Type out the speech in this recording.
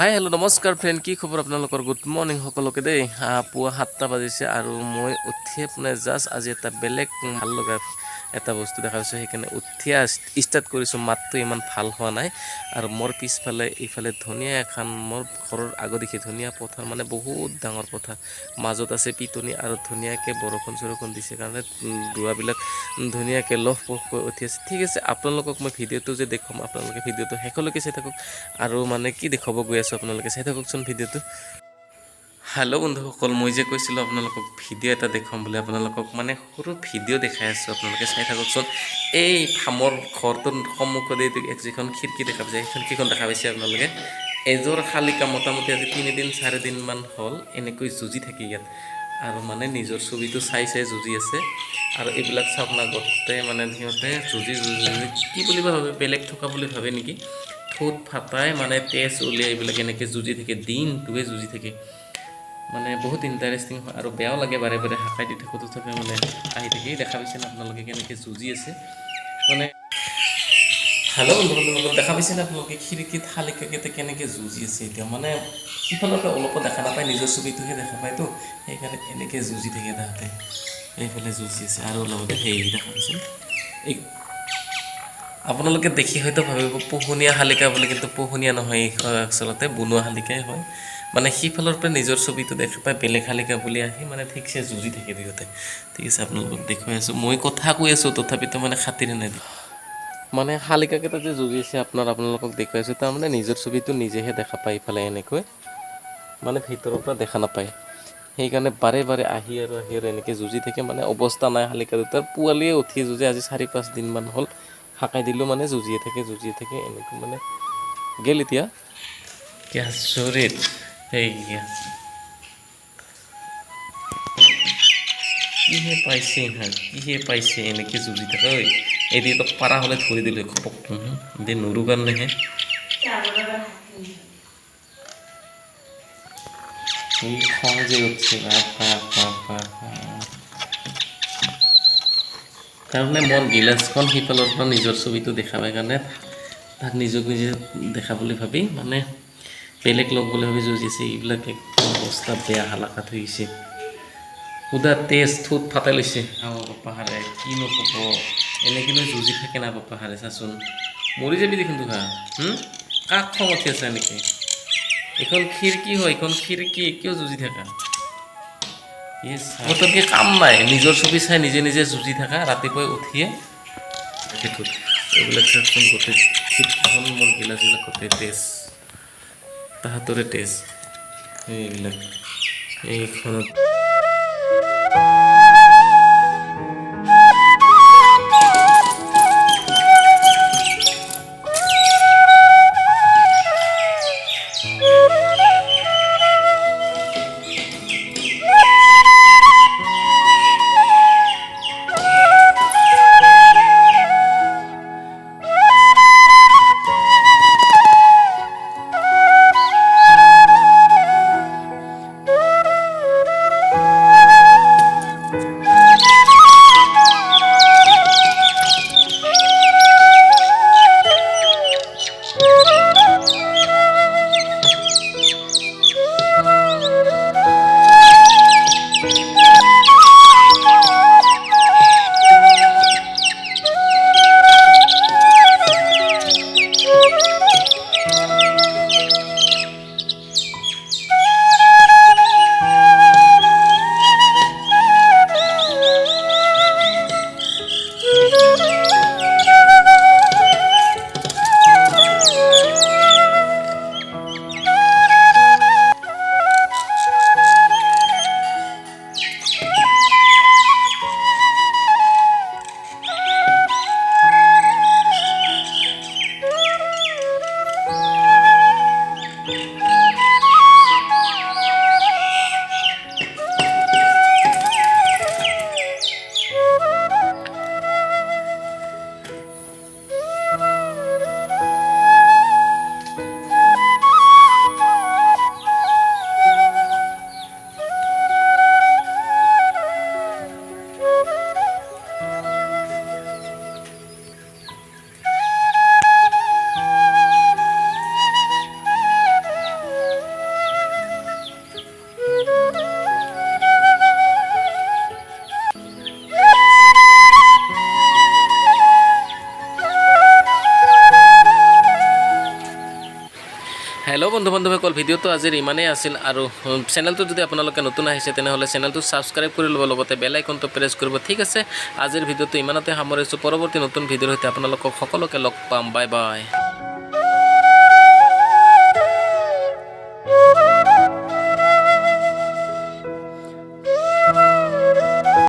Hi hello' নমস্কাৰ friend, কি খবৰ আপোনালোকৰ? গুড মৰ্ণিং সকলোকে দেই। পুৱা 7টা বাজিছে আৰু মই উঠিয়ে মানে জাষ্ট আজি এটা বেলেগ ভাল লগা এটা বস্তু দেখা পাইছোঁ, সেইকাৰণে উঠিয়া ষ্টাৰ্ট কৰিছোঁ। মাতটো ইমান ভাল হোৱা নাই আৰু মোৰ পিছফালে ইফালে ধুনীয়া এখন মোৰ ঘৰৰ আগত ধুনীয়া পথাৰ, মানে বহুত ডাঙৰ পথাৰ, মাজত আছে পিটনি আৰু ধুনীয়াকৈ বৰষুণ দিছে কাৰণে ৰোৱাবিলাক ধুনীয়াকৈ লহপহকৈ উঠি আছে। ঠিক আছে, আপোনালোকক মই ভিডিঅ'টো যে দেখুৱাম, আপোনালোকে ভিডিঅ'টো শেষলৈকে চাই থাকক আৰু মানে কি দেখাব গৈ আছোঁ আপোনালোকে চাই থাককচোন ভিডিঅ'টো। হেল্ল' বন্ধুসকল, মই যে কৈছিলোঁ আপোনালোকক ভিডিঅ' এটা দেখুৱাম বুলি, আপোনালোকক মানে সৰু ভিডিঅ' দেখাই আছোঁ, আপোনালোকে চাই থাককচোন। এই ফাৰ্মৰ ঘৰটোৰ সন্মুখত যিখন খিৰিকী দেখা পাইছে, সেইখন খিৰিকীখন দেখা পাইছে আপোনালোকে। এযোৰ শালিকা মোটামুটি আজি 3-4 দিনমান হ'ল এনেকৈ যুঁজি থাকি ইয়াত, আৰু মানে নিজৰ ছবিটো চাই যুঁজি আছে। আৰু এইবিলাক চাওক না, গোটেই মানে সিহঁতে যুঁজি কি বুলি ভাবে, বেলেগ থকা বুলি ভাবে নেকি। ঠোঁট ফাটাই মানে তেজ উলিয়াই এইবিলাক এনেকৈ যুঁজি থাকে, দিনটোৱে যুঁজি থাকে। মানে বহুত ইণ্টাৰেষ্টিং হয় আৰু বেয়াও লাগে, বাৰে বাৰে হাকাই দি থাকোঁ, তথাপি মানে আহি থাকেই। দেখা পাইছে না আপোনালোকে কেনেকৈ যুঁজি আছে মানে। হেল্ল' বন্ধুসকল, দেখা পাইছে না আপোনালোকে খিৰিকীত শালিকাকেইটা কেনেকৈ যুঁজি আছে এতিয়া। মানে সিফালৰ পৰা অলপো দেখা নাপায়, নিজৰ ছবিটোহে দেখা পায়তো, সেইকাৰণে এনেকৈ যুঁজি থাকে তাহাঁতে। এইফালে যুঁজি আছে আৰু লগতে সেই দেখা পাইছে, এই আপোনালোকে দেখি হয়তো ভাবিব পোহনীয়া শালিকা বুলি, কিন্তু পোহনীয়া নহয়, আচলতে বনোৱা শালিকাই হয়। মানে সিফালৰ পৰা নিজৰ ছবিটো দেখা পাই বেলেগ শালিকা বুলি আহি মানে ঠিকছে যুঁজি থাকে দুয়োতে। ঠিক আছে, আপোনালোকক দেখুৱাই আছোঁ, মই কথা কৈ আছোঁ তথাপিতো মানে খাতিৰে নাই। মানে শালিকাকেইটা যে যুঁজি আছে আপোনালোকক দেখুৱাই আছোঁ, তাৰমানে নিজৰ ছবিটো নিজেহে দেখা পায় ইফালে এনেকৈ, মানে ভিতৰৰ পৰা দেখা নাপায়। সেইকাৰণে বাৰে বাৰে আহি আৰু এনেকৈ যুঁজি থাকে। মানে অৱস্থা নাই শালিকা দুটাৰ, পোৱালিয়ে উঠি যুঁজে। আজি 4-5 দিনমান হ'ল, হাকাই দিলোঁ মানে যুঁজিয়ে থাকে এনেকৈ মানে গেল এতিয়া। আচৰিত, সেইয়া কিহে পাইছে এনেকৈ যুঁজি থাকে। ঐ এদিনতো পাৰা হ'লে ধৰি দিলে খপক দে, নৰু কাৰণেহে এই খং যে উঠছে তাৰমানে মোৰ গিলাচখন সিফালৰ পৰা নিজৰ ছবিটো দেখা পাই কাৰণে তাক নিজক নিজে দেখা বুলি ভাবি মানে বেলেগ লগ বুলি ভাবি যুঁজিছে। এইবিলাক একদম অৱস্থা বেয়া, হালাকাত হৈ গৈছে। সুদা তেজ ঠোঁট ফাটাই লৈছে। পাহাৰে কিনো হ'ব, এনেকৈনো যুঁজি থাকে না পাহাৰে, চাচোন মৰি যাবি দেখোন তোহা। কাক খং উঠি আছে এনেকৈ? এইখন খিৰিকী হয়, এইখন খিৰিকী, কিয় যুঁজি থাকা? গতকে কাম নাই, নিজৰ ছবি চাই নিজে নিজে যুঁজি থাকা। ৰাতিপুৱাই উঠিয়ে এইবিলাক চাচোন, গোটেই খিৰিকীখন মোৰ গিলাচবিলাক গোটেই তেজ, তাহাঁতৰে তেজ এইবিলাক। এইখনত হেল্ল' বন্ধু বান্ধৱীসকল, ভিডিঅ'টো আজিৰ ইমানেই আছিল আৰু চেনেলটো যদি আপোনালোকে নতুন আহিছে তেনেহ'লে চেনেলটো ছাবস্ক্ৰাইব কৰি ল'ব, লগতে বেল আইকনটো প্ৰেছ কৰিব। ঠিক আছে, আজিৰ ভিডিঅ'টো ইমানতে সামৰিছোঁ। পৰৱৰ্তী নতুন ভিডিঅ'ৰ সৈতে আপোনালোকক সকলোকে লগ পাম। Bye bye.